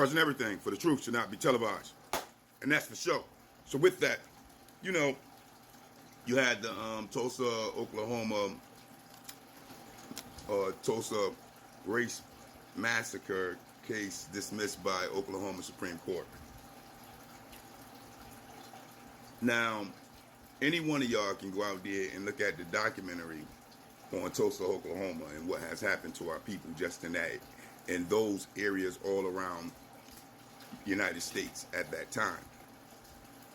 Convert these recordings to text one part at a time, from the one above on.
question everything, for the truth should not be televised. And that's for sure. So with that, you know, you had the Tulsa, Oklahoma, Tulsa race massacre case dismissed by Oklahoma Supreme Court. Now, any one of y'all can go out there and look at the documentary on Tulsa, Oklahoma, and what has happened to our people just in those areas all around the United States at that time.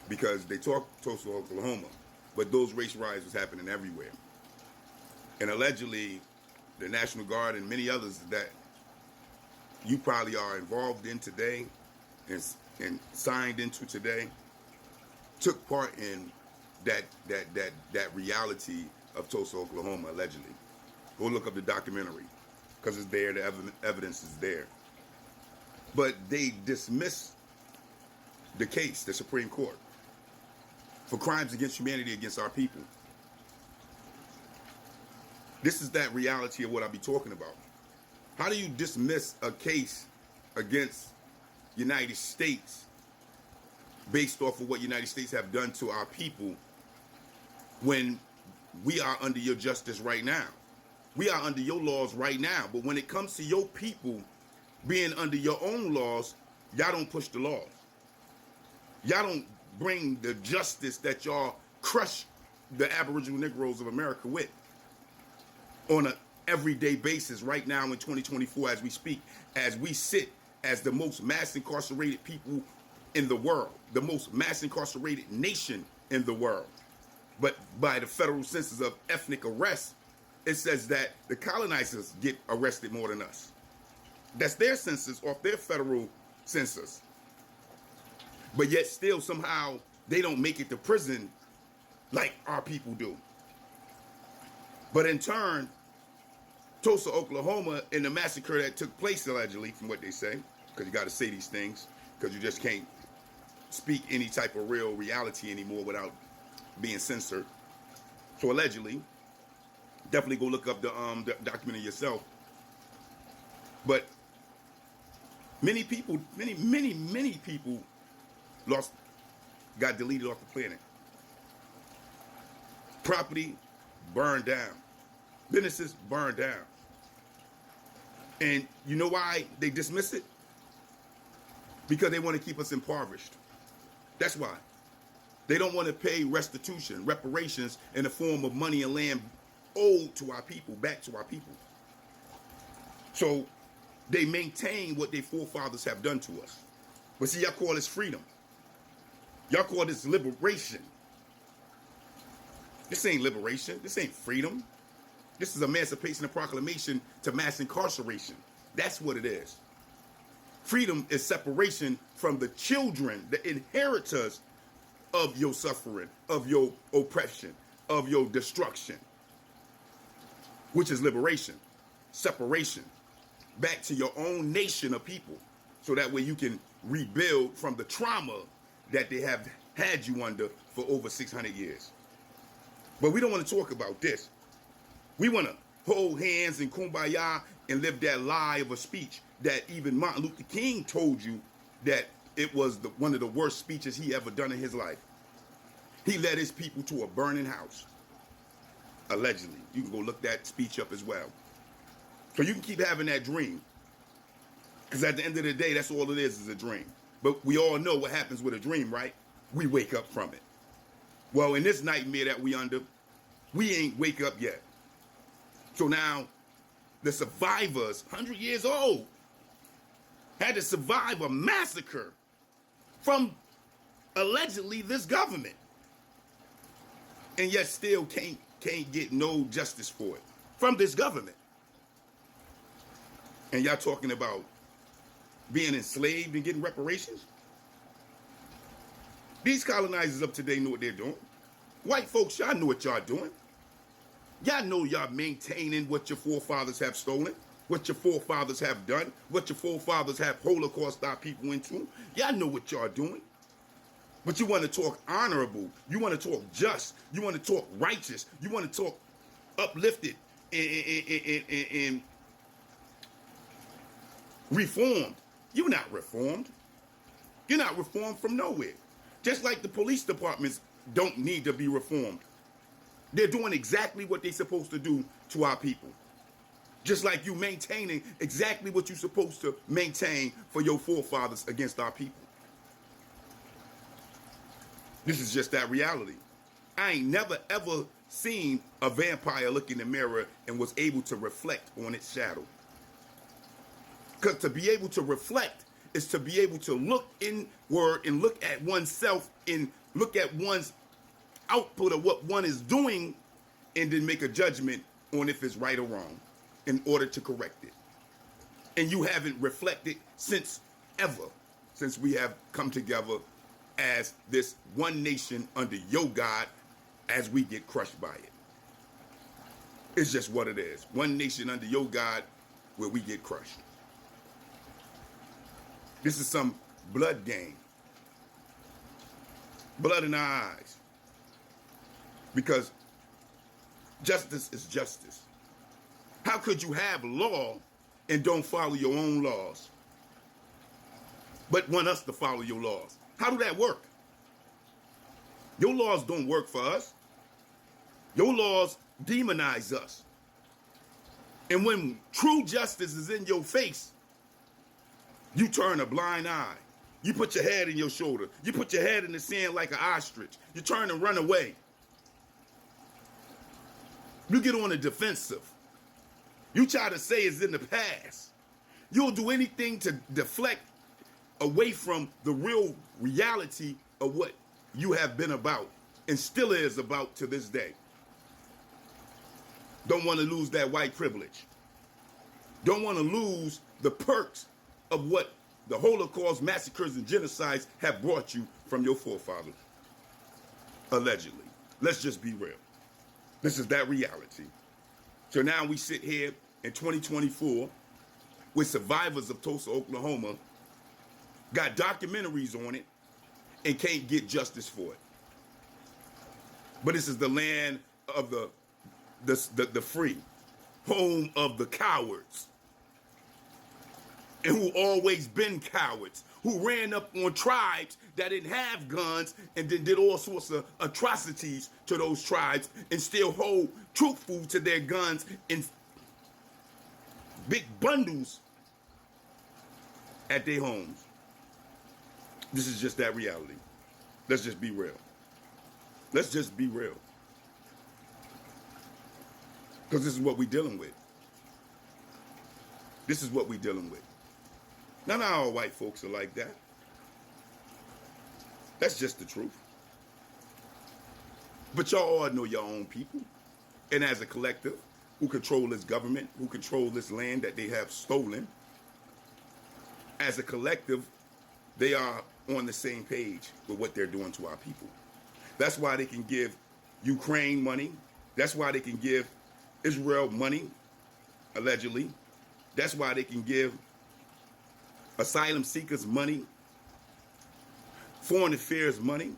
Because they talk Tulsa, Oklahoma, but those race riots was happening everywhere. And allegedly, the National Guard and many others that you probably are involved in today and signed into today took part in that reality of Tulsa, Oklahoma, allegedly. Go look up the documentary, because it's there, the evidence is there. But they dismissed the case, the Supreme Court, for crimes against humanity against our people. This is that reality of what I'll be talking about. How do you dismiss a case against United States based off of what United States have done to our people when we are under your justice right now? We are under your laws right now. But when it comes to your people being under your own laws, y'all don't push the laws. Y'all don't bring the justice that y'all crush the Aboriginal Negroes of America with on an everyday basis right now in 2024 as we speak, as we sit as the most mass incarcerated people in the world, the most mass incarcerated nation in the world. But by the federal census of ethnic arrest, it says that the colonizers get arrested more than us. That's their census off their federal census. But yet still somehow they don't make it to prison like our people do. But in turn, Tulsa, Oklahoma, in the massacre that took place allegedly, from what they say, because you got to say these things, because you just can't speak any type of real reality anymore without being censored. So allegedly, definitely go look up the documentary yourself. But many people, many people got deleted off the planet. Property burned down. Businesses burned down. And you know why they dismiss it? Because they want to keep us impoverished. That's why. They don't want to pay restitution, reparations in the form of money and land owed to our people, back to our people. So they maintain what their forefathers have done to us. But see, y'all call this freedom. Y'all call this liberation. This ain't liberation. This ain't freedom. This is emancipation and proclamation to mass incarceration. That's what it is. Freedom is separation from the children, the inheritors of your suffering, of your oppression, of your destruction, which is liberation, separation, back to your own nation of people, so that way you can rebuild from the trauma that they have had you under for over 600 years. But we don't want to talk about this. We want to hold hands and kumbaya and live that lie of a speech that even Martin Luther King told you that it was one of the worst speeches he ever done in his life. He led his people to a burning house. Allegedly. You can go look that speech up as well. So you can keep having that dream. Because at the end of the day, that's all it is a dream. But we all know what happens with a dream, right? We wake up from it. Well, in this nightmare that we under, we ain't wake up yet. So now, the survivors, 100 years old, had to survive a massacre from allegedly this government. And yet still can't get no justice for it from this government. And y'all talking about being enslaved and getting reparations? These colonizers up today know what they're doing. White folks, y'all know what y'all doing. Y'all know y'all maintaining what your forefathers have stolen, what your forefathers have done, what your forefathers have Holocaust our people into. Y'all know what y'all doing. But you want to talk honorable. You want to talk just. You want to talk righteous. You want to talk uplifted and reformed. You're not reformed. You're not reformed from nowhere. Just like the police departments don't need to be reformed. They're doing exactly what they're supposed to do to our people. Just like you maintaining exactly what you're supposed to maintain for your forefathers against our people. This is just that reality. I ain't never ever seen a vampire look in the mirror and was able to reflect on its shadow. Because to be able to reflect is to be able to look inward and look at oneself and look at one's output of what one is doing and then make a judgment on if it's right or wrong in order to correct it. And you haven't reflected since we have come together as this one nation under your God as we get crushed by it. It's just what it is. One nation under your God where we get crushed. This is some blood game. Blood in our eyes. Because justice is justice. How could you have law and don't follow your own laws, but want us to follow your laws? How do that work? Your laws don't work for us. Your laws demonize us. And when true justice is in your face, you turn a blind eye. You put your head in your shoulder. You put your head in the sand like an ostrich. You turn and run away. You get on the defensive. You try to say it's in the past. You'll do anything to deflect away from the real reality of what you have been about and still is about to this day. Don't want to lose that white privilege. Don't want to lose the perks of what the Holocaust, massacres, and genocides have brought you from your forefathers. Allegedly. Let's just be real. This is that reality. So now we sit here in 2024 with survivors of Tulsa, Oklahoma, got documentaries on it, and can't get justice for it. But this is the land of the free, home of the cowards, and who always been cowards, who ran up on tribes that didn't have guns and then did all sorts of atrocities to those tribes and still hold truthful to their guns in big bundles at their homes. This is just that reality. Let's just be real. Let's just be real. Because this is what we're dealing with. This is what we're dealing with. Not all white folks are like that. That's just the truth. But y'all all know your own people. And as a collective who control this government, who control this land that they have stolen, as a collective, they are on the same page with what they're doing to our people. That's why they can give Ukraine money. That's why they can give Israel money, allegedly. That's why they can give asylum seekers money, foreign affairs money,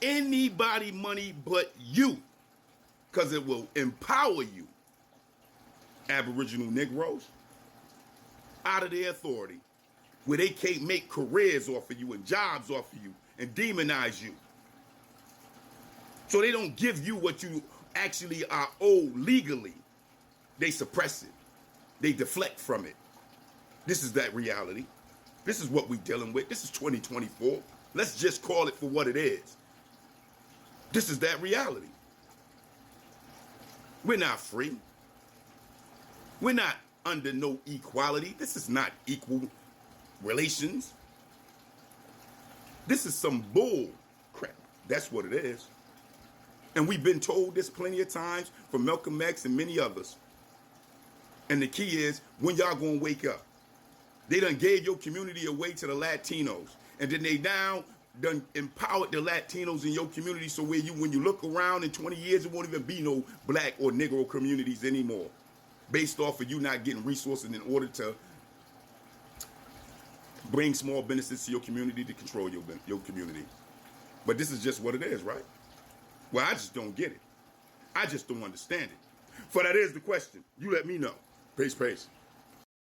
anybody money but you, because it will empower you, Aboriginal Negroes, out of their authority, where they can't make careers off of you and jobs off of you and demonize you. So they don't give you what you actually are owed legally. They suppress it. They deflect from it. This is that reality. This is what we're dealing with. This is 2024. Let's just call it for what it is. This is that reality. We're not free. We're not under no equality. This is not equal relations. This is some bull crap. That's what it is. And we've been told this plenty of times from Malcolm X and many others. And the key is, when y'all gonna wake up? They done gave your community away to the Latinos. And then they now done empowered the Latinos in your community so when you look around in 20 years, it won't even be no black or Negro communities anymore. Based off of you not getting resources in order to bring small businesses to your community to control your community. But this is just what it is, right? Well, I just don't get it. I just don't understand it. For that is the question. You let me know. Peace, peace.